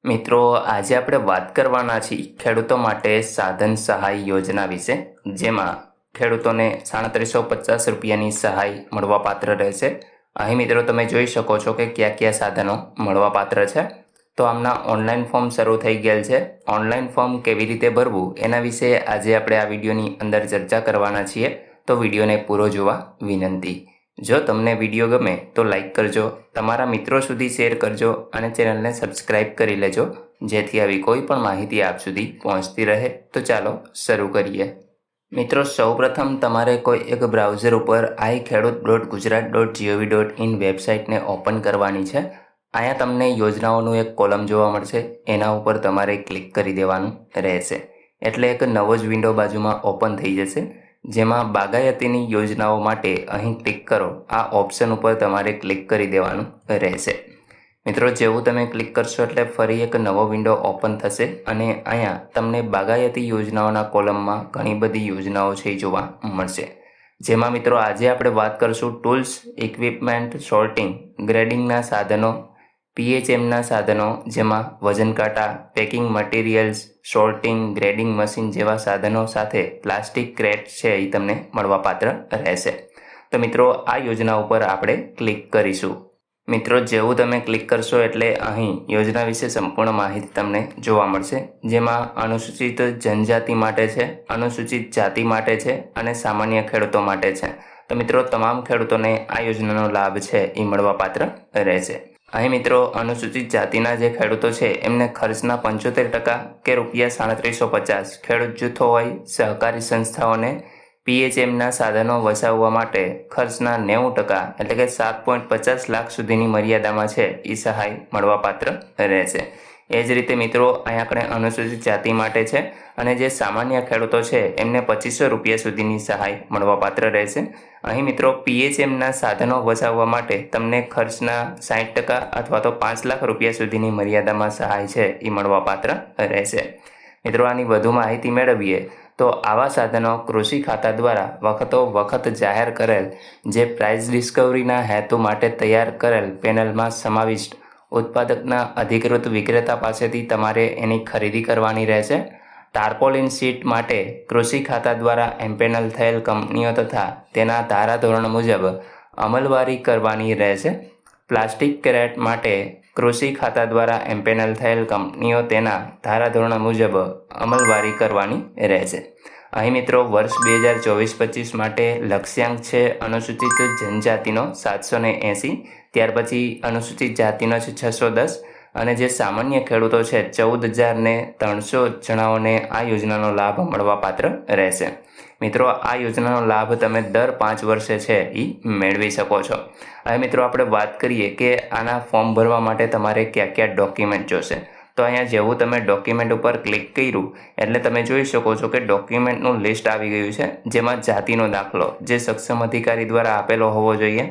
મિત્રો, આજે આપણે વાત કરવાના છીએ ખેડૂતો માટે સાધન સહાય યોજના વિશે, જેમાં ખેડૂતોને 3750 રૂપિયાની સહાય મળવાપાત્ર રહેશે. અહીં મિત્રો તમે જોઈ શકો છો કે કયા કયા સાધનો મળવાપાત્ર છે. તો આમના ઓનલાઈન ફોર્મ શરૂ થઈ ગયેલ છે. ઓનલાઈન ફોર્મ કેવી રીતે ભરવું એના વિશે આજે આપણે આ વિડીયોની અંદર ચર્ચા કરવાના છીએ. તો વિડીયોને પૂરો જોવા વિનંતી. જો તમને વિડીયો ગમે તો લાઈક કરજો, તમારા મિત્રો સુધી શેર કરજો અને ચેનલને સબસ્ક્રાઇબ કરી લેજો, જેથી આવી કોઈ પણ માહિતી આપ સુધી પહોંચતી રહે. તો ચાલો શરૂ કરીએ. મિત્રો, સૌપ્રથમ તમારે કોઈ એક બ્રાઉઝર ઉપર iKheduત.gujarat.gov.in વેબસાઇટને ઓપન કરવાની છે. અહીંયા તમને યોજનાઓનું એક કોલમ જોવા મળશે, એના ઉપર તમારે ક્લિક કરી દેવાનું રહેશે. એટલે એક નવો જ વિન્ડો બાજુમાં ઓપન થઈ જશે, જેમાં બાગાયતીની યોજનાઓ માટે અહીં ક્લિક કરો. આ ઓપ્શન ઉપર તમારે ક્લિક કરી દેવાનું રહેશે. મિત્રો, જેવું તમે ક્લિક કરશો એટલે ફરી એક નવો વિન્ડો ઓપન થશે અને અહીંયા તમને બાગાયતી યોજનાઓના કોલમમાં ઘણી બધી યોજનાઓ છે જોવા મળશે. જેમાં મિત્રો આજે આપણે વાત કરશું ટૂલ્સ, ઇક્વિપમેન્ટ, સોર્ટિંગ, ગ્રેડિંગના સાધનો, PHMના સાધનો, જેમાં વજન કાંટા, packing materials, sorting, grading machine જેવા સાધનો સાથે પ્લાસ્ટિક ક્રેટ છે એ તમને મળવાપાત્ર રહેશે. તો મિત્રો, આ યોજના ઉપર આપણે ક્લિક કરીશું. મિત્રો, જેવું તમે ક્લિક કરશો એટલે અહીં યોજના વિશે સંપૂર્ણ માહિતી તમને જોવા મળશે, જેમાં અનુસૂચિત જનજાતિ માટે છે, અનુસૂચિત જાતિ માટે છે અને સામાન્ય ખેડૂતો માટે છે. તો મિત્રો, તમામ ખેડૂતોને આ યોજનાનો લાભ છે એ મળવાપાત્ર રહેશે. અહીં મિત્રો અનુસૂચિત જાતિના જે ખેડૂતો છે એમને ખર્ચના 75% કે ₹3750 ખેડૂત જૂથો હોય, સહકારી સંસ્થાઓને PHMના સાધનો વસાવવા માટે ખર્ચના 90% એટલે કે 7.50 લાખ સુધીની મર્યાદામાં છે એ સહાય મળવાપાત્ર રહેશે. એ જ રીતે મિત્રો અહીં આપણે અનુસૂચિત જાતિ માટે છે અને જે સામાન્ય ખેડૂતો છે એમને ₹2500 સુધીની સહાય મળવાપાત્ર રહેશે. અહીં મિત્રો PHMના સાધનો વસાવવા માટે તમને ખર્ચના 60% અથવા તો ₹5 લાખ સુધીની મર્યાદામાં સહાય છે એ મળવાપાત્ર રહેશે. મિત્રો, આની વધુ માહિતી મેળવીએ તો આવા સાધનો કૃષિ ખાતા દ્વારા વખત જાહેર કરેલ જે પ્રાઇસ ડિસ્કવરીના હેતુ માટે તૈયાર કરેલ પેનલમાં સમાવિષ્ટ ઉત્પાદકના અધિકૃત વિક્રેતા પાસેથી તમારે એની ખરીદી કરવાની રહેશે. ટાર્પોલિન શીટ માટે કૃષિ ખાતા દ્વારા એમ્પેનલ થયેલ કંપનીઓ તથા તેના ધારાધોરણ મુજબ અમલવારી કરવાની રહેશે. પ્લાસ્ટિક ક્રેટ માટે કૃષિ ખાતા દ્વારા એમ્પેનલ થયેલ કંપનીઓ તેના ધારાધોરણ મુજબ અમલવારી કરવાની રહેશે. અહીં મિત્રો વર્ષ 2024-25 માટે લક્ષ્યાંક છે અનુસૂચિત જનજાતિનો 780, ત્યાર પછી અનુસૂચિત જાતિનો છે 610 અને જે સામાન્ય ખેડૂતો છે 14,300 જણાઓને આ યોજનાનો લાભ મળવાપાત્ર રહેશે. મિત્રો, આ યોજનાનો લાભ તમે દર 5 વર્ષે છે એ મેળવી શકો છો. હવે મિત્રો આપણે વાત કરીએ કે આના ફોર્મ ભરવા માટે તમારે કયા કયા ડોક્યુમેન્ટ જોશે. તો અહીંયા જેવું તમે ડોક્યુમેન્ટ ઉપર ક્લિક કર્યું એટલે તમે જોઈ શકો છો કે ડોક્યુમેન્ટનું લિસ્ટ આવી ગયું છે, જેમાં જાતિનો દાખલો જે સક્ષમ અધિકારી દ્વારા આપેલો હોવો જોઈએ.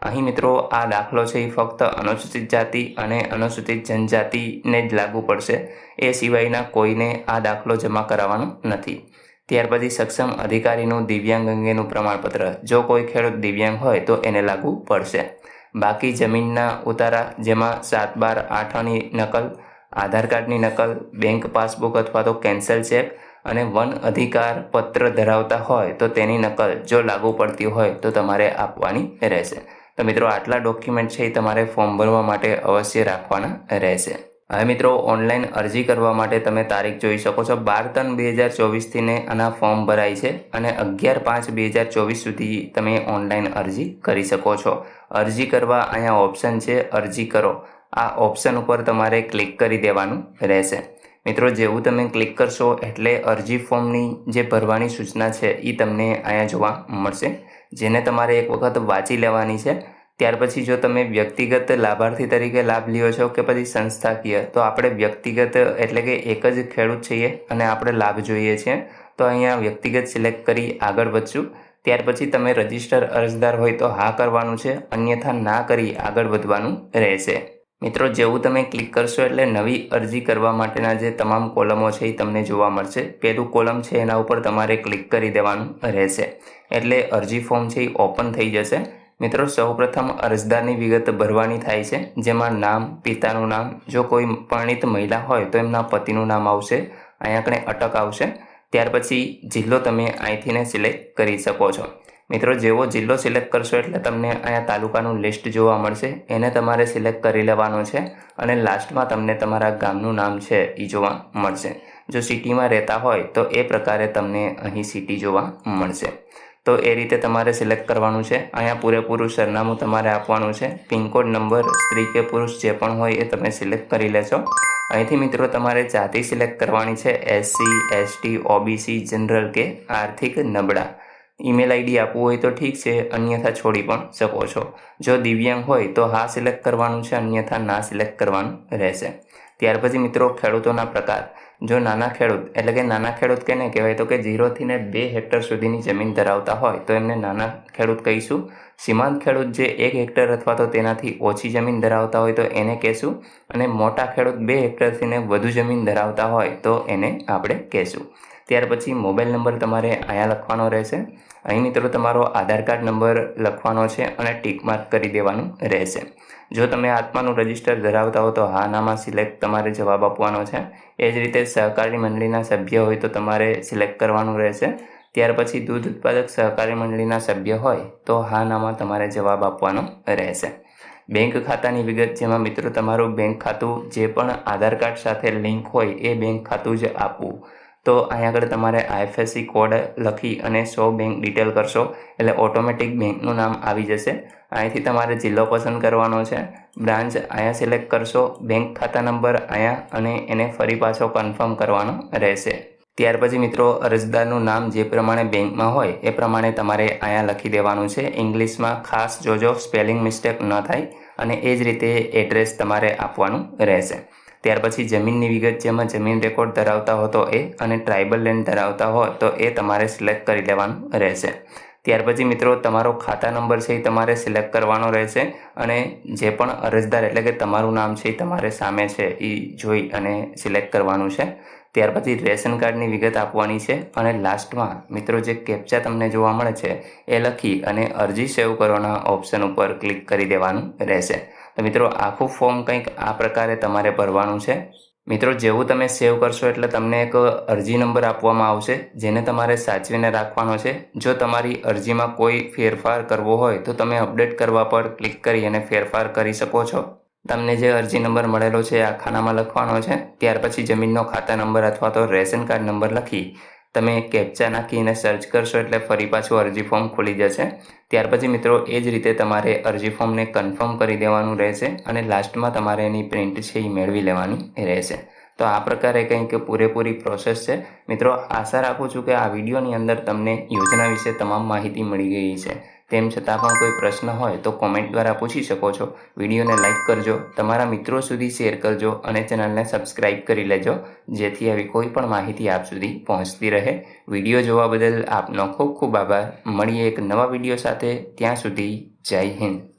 અહીં મિત્રો આ દાખલો છે એ ફક્ત અનુસૂચિત જાતિ અને અનુસૂચિત જનજાતિને જ લાગુ પડશે, એ સિવાયના કોઈને આ દાખલો જમા કરાવવાનો નથી. ત્યાર પછી સક્ષમ અધિકારીનું દિવ્યાંગ અંગેનું પ્રમાણપત્ર, જો કોઈ ખેડૂત દિવ્યાંગ હોય તો એને લાગુ પડશે. બાકી જમીનના ઉતારા, જેમાં 7/12/8ની નકલ, આધાર કાર્ડની નકલ, બેંક પાસબુક અથવા તો કેન્સલ ચેક અને વન અધિકાર પત્ર ધરાવતા હોય તો તેની નકલ જો લાગુ પડતી હોય તો તમારે આપવાની રહેશે. તો મિત્રો આટલા ડોક્યુમેન્ટ છે એ તમારે ફોર્મ ભરવા માટે અવશ્ય રાખવાના રહેશે. હવે મિત્રો ઓનલાઈન અરજી કરવા માટે તમે તારીખ જોઈ શકો છો. 12/3/2024 ને આના ફોર્મ ભરાય છે અને 11/5/2024 સુધી તમે ઓનલાઈન અરજી કરી શકો છો. અરજી કરવા અહીંયા ઓપ્શન છે અરજી કરો, આ ઓપ્શન ઉપર તમારે ક્લિક કરી દેવાનું રહેશે. મિત્રો, જેવું તમે ક્લિક કરશો એટલે અરજી ફોર્મની જે ભરવાની સૂચના છે એ તમને અહીંયા જોવા મળશે, જેને તમારે એક વખત વાંચી લેવાની છે. ત્યાર પછી જો તમે વ્યક્તિગત લાભાર્થી તરીકે લાભ લ્યો છો કે પછી સંસ્થાકીય, તો આપણે વ્યક્તિગત એટલે કે એક જ ખેડૂત છીએ અને આપણે લાભ જોઈએ છીએ, તો અહીંયા વ્યક્તિગત સિલેક્ટ કરી આગળ વધશું. ત્યાર પછી તમે રજિસ્ટર અરજદાર હોય તો હા કરવાનું છે, અન્યથા ના કરી આગળ વધવાનું રહેશે. મિત્રો, જેવું તમે ક્લિક કરશો એટલે નવી અરજી કરવા માટેના જે તમામ કોલમો છે એ તમને જોવા મળશે. પહેલું કોલમ છે એના ઉપર તમારે ક્લિક કરી દેવાનું રહેશે એટલે અરજી ફોર્મ છે એ ઓપન થઈ જશે. મિત્રો સૌપ્રથમ અરજદારની વિગત ભરવાની થાય છે, જેમાં નામ, પિતાનું નામ, જો કોઈ પરણિત મહિલા હોય તો એમના પતિનું નામ આવશે, અહીંયા આપણે અટક આવશે. ત્યાર પછી જિલ્લો તમે અહીંથી સિલેક્ટ કરી શકો છો. મિત્રો જેવો જિલ્લો સિલેક્ટ કરશો એટલે તમને અહીંયા તાલુકાનું લિસ્ટ જોવા મળશે, એને તમારે સિલેક્ટ કરી લેવાનું છે અને લાસ્ટમાં તમને તમારા ગામનું નામ છે એ જોવા મળશે. જો સિટીમાં રહેતા હોય તો એ પ્રકારે તમને અહીં સિટી જોવા મળશે. તો એ રીતે તમારે સિલેક્ટ કરવાનું છે. અહીંયા પૂરેપૂરું સરનામું તમારે આપવાનું છે. પિનકોડ નંબર સ્ત્રી કે પુરુષ જે પણ હોય એ તમે સિલેક્ટ કરી લેશો. અહીંથી મિત્રો તમારે જાતિ સિલેક્ટ કરવાની છે, SC, ST, OBC, જનરલ કે આર્થિક નબળા. ઈમેલ આઈડી આપવું હોય તો ઠીક છે, અન્યથા છોડી પણ શકો છો. જો દિવ્યાંગ હોય તો હા સિલેક્ટ કરવાનું છે, અન્યથા ના સિલેક્ટ કરવાનું રહેશે. ત્યાર પછી મિત્રો ખેડૂતોના પ્રકાર. જો નાના ખેડૂત એટલે કે નાના ખેડૂત કેને કહેવાય તો કે 0 થી 2 હેક્ટર સુધીની જમીન ધરાવતા હોય તો એમને નાના ખેડૂત કહીશું. સીમાંત ખેડૂત જે 1 હેક્ટર અથવા તો તેનાથી ઓછી જમીન ધરાવતા હોય તો એને કહેશું. અને મોટા ખેડૂત 2 હેક્ટરથી વધુ જમીન ધરાવતા હોય તો એને આપણે કહેશું. ત્યાર પછી મોબાઈલ નંબર તમારે અહીંયા લખવાનો રહેશે. અહીં મિત્રો તમારો આધાર કાર્ડ નંબર લખવાનો છે અને ટીક માર્ક કરી દેવાનું રહેશે. જો તમે આત્માનું રજિસ્ટર ધરાવતા હો તો હા નામાં સિલેક્ટ તમારે જવાબ આપવાનો છે. એ જ રીતે સહકારી મંડળીના સભ્ય હોય તો તમારે સિલેક્ટ કરવાનું રહેશે. ત્યાર પછી દૂધ ઉત્પાદક સહકારી મંડળીના સભ્ય હોય તો હા નામાં તમારે જવાબ આપવાનો રહેશે. બેંક ખાતાની વિગત, જેમાં મિત્રો તમારું બેંક ખાતું જે પણ આધાર કાર્ડ સાથે લિંક હોય એ બેંક ખાતું જ આપવું. તો અહીં આગળ તમારે IFSC કોડ લખી અને 100 બેંક ડિટેલ કરશો એટલે ઓટોમેટિક બેંકનું નામ આવી જશે. અહીંથી તમારે જિલ્લો પસંદ કરવાનો છે, બ્રાન્ચ અહીંયા સિલેક્ટ કરશો, બેંક ખાતા નંબર અહીંયા અને એને ફરી પાછો કન્ફર્મ કરવાનો રહેશે. ત્યાર પછી મિત્રો અરજદારનું નામ જે પ્રમાણે બેંકમાં હોય એ પ્રમાણે તમારે અહીંયા લખી દેવાનું છે. ઇંગ્લિશમાં ખાસ જોજો, સ્પેલિંગ મિસ્ટેક ન થાય. અને એ જ રીતે એડ્રેસ તમારે આપવાનું રહેશે. ત્યાર પછી જમીનની વિગત, જેમાં જમીન રેકોર્ડ ધરાવતા હો તો એ અને ટ્રાઇબલ લેન્ડ ધરાવતા હોય તો એ તમારે સિલેક્ટ કરી લેવાનું રહેશે. ત્યાર પછી મિત્રો તમારો ખાતા નંબર છે એ તમારે સિલેક્ટ કરવાનો રહેશે અને જે પણ અરજદાર એટલે કે તમારું નામ છે એ તમારે સામે છે એ જોઈ અને સિલેક્ટ કરવાનું છે. ત્યાર પછી રેશન કાર્ડની વિગત આપવાની છે અને લાસ્ટમાં મિત્રો જે કેપ્ચા તમને જોવા મળે છે એ લખી અને અરજી સેવ કરવાના ઓપ્શન ઉપર ક્લિક કરી દેવાનું રહેશે. તો મિત્રો આખું ફોર્મ કંઈક આ પ્રકારે તમારે ભરવાનું છે. મિત્રો જેવું તમે સેવ કરશો એટલે તમને એક અરજી નંબર આપવામાં આવશે, જેને તમારે સાચવીને રાખવાનો છે. જો તમારી અરજીમાં કોઈ ફેરફાર કરવો હોય તો તમે અપડેટ કરવા પર ક્લિક કરી અને ફેરફાર કરી શકો છો. તમને જે અરજી નંબર મળેલો છે આ ખાનામાં લખવાનો છે. ત્યાર પછી જમીનનો ખાતા નંબર અથવા તો રેશન કાર્ડ નંબર લખી તમે કેપ્ચા નાખીને સર્ચ કરશો એટલે ફરી પાછું અરજી ફોર્મ ખુલી જશે. ત્યાર પછી મિત્રો એ જ રીતે તમારે અરજી ફોર્મને કન્ફર્મ કરી દેવાનું રહેશે અને લાસ્ટમાં તમારે એની પ્રિન્ટ છે એ મેળવી લેવાની રહેશે. તો આ પ્રકારે કંઈક પૂરેપૂરી પ્રોસેસ છે. મિત્રો આશા રાખું છું કે આ વિડીયોની અંદર તમને યોજના વિશે તમામ માહિતી મળી ગઈ છે. તેમ છતાં પણ કોઈ પ્રશ્ન હોય તો કોમેન્ટ દ્વારા પૂછી શકો છો. વિડીયોને લાઇક કરજો, તમારા મિત્રો સુધી શેર કરજો અને ચેનલને સબસ્ક્રાઈબ કરી લેજો, જેથી આવી કોઈ પણ માહિતી આપ સુધી પહોંચતી રહે. વિડીયો જોવા બદલ આપનો ખૂબ ખૂબ આભાર. મળીએ એક નવા વિડીયો સાથે. ત્યાં સુધી જય હિન્દ.